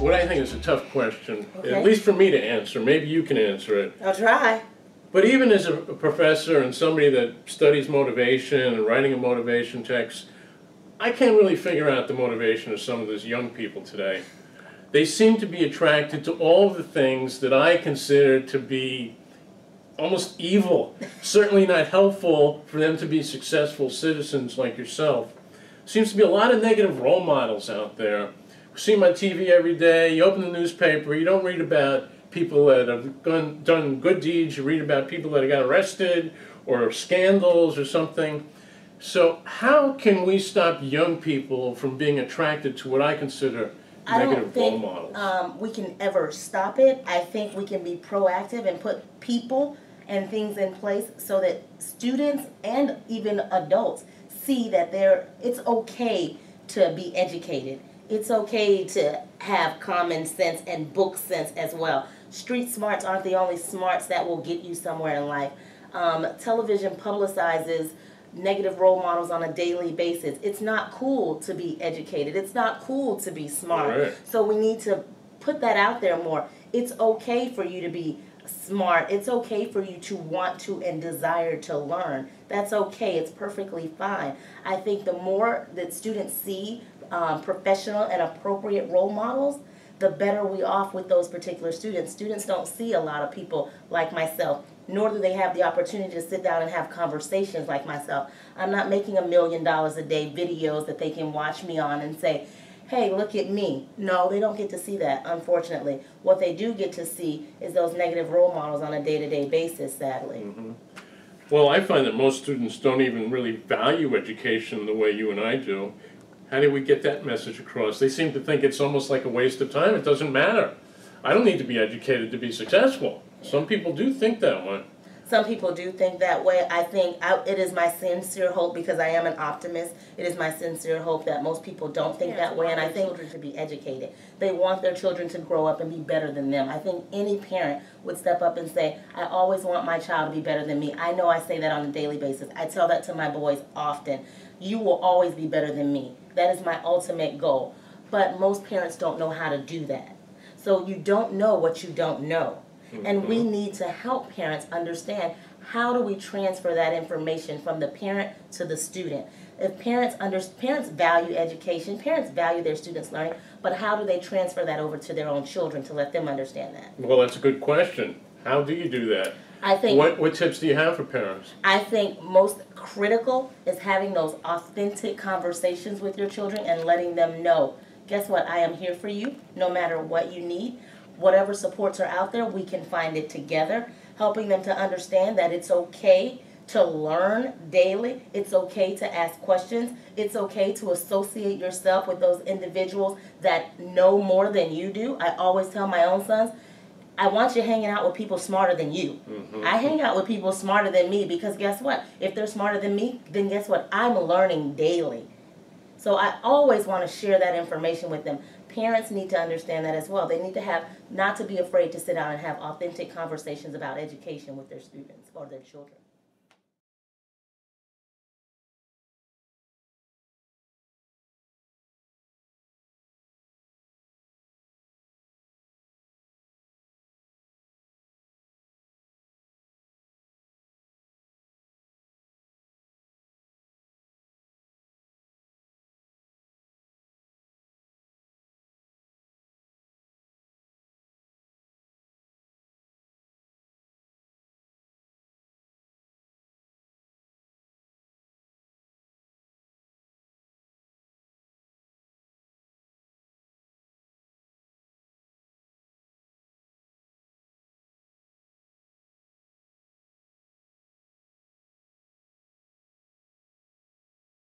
what I think is a tough question, Okay. at least for me to answer. Maybe you can answer it. I'll try. But even as a professor and somebody that studies motivation and writing a motivation text, I can't really figure out the motivation of some of these young people today. They seem to be attracted to all of the things that I consider to be almost evil, certainly not helpful for them to be successful citizens like yourself. Seems to be a lot of negative role models out there. We see them on TV every day. You open the newspaper, you don't read about people that have done good deeds. You read about people that got arrested or scandals or something. So how can we stop young people from being attracted to what I consider negative role models? We can ever stop it. I think we can be proactive and put people and things in place so that students and even adults see that it's okay to be educated. It's okay to have common sense and book sense as well. Street smarts aren't the only smarts that will get you somewhere in life. Television publicizes negative role models on a daily basis. It's not cool to be educated. It's not cool to be smart. Right. So we need to put that out there more. It's okay for you to be smart. It's okay for you to want to and desire to learn. That's okay. It's perfectly fine. I think the more that students see professional and appropriate role models, the better we off with those particular students. Students don't see a lot of people like myself, nor do they have the opportunity to sit down and have conversations like myself. I'm not making $1 million a day videos that they can watch me on and say, hey, look at me. No, they don't get to see that, unfortunately. What they do get to see is those negative role models on a day-to-day basis, sadly. Mm-hmm. Well, I find that most students don't even really value education the way you and I do. How do we get that message across? They seem to think it's almost like a waste of time. It doesn't matter. I don't need to be educated to be successful. Some people do think that way. Some people do think that way. I think it is my sincere hope, because I am an optimist, it is my sincere hope that most people don't think that way, and I think children to be educated. They want their children to grow up and be better than them. I think any parent would step up and say, I always want my child to be better than me. I know I say that on a daily basis. I tell that to my boys often. You will always be better than me. That is my ultimate goal. But most parents don't know how to do that. So you don't know what you don't know. And we need to help parents understand, how do we transfer that information from the parent to the student. If parents value education, parents value their students' learning, but how do they transfer that over to their own children to let them understand that? Well, that's a good question. How do you do that? I think, what tips do you have for parents? I think most critical is having those authentic conversations with your children and letting them know, guess what, I am here for you no matter what you need. Whatever supports are out there, we can find it together, helping them to understand that it's okay to learn daily. It's okay to ask questions. It's okay to associate yourself with those individuals that know more than you do. I always tell my own sons, I want you hanging out with people smarter than you. I hang out with people smarter than me, because guess what? If they're smarter than me, then guess what? I'm learning daily. So I always want to share that information with them. Parents need to understand that as well. They need to not to be afraid to sit down and have authentic conversations about education with their students or their children.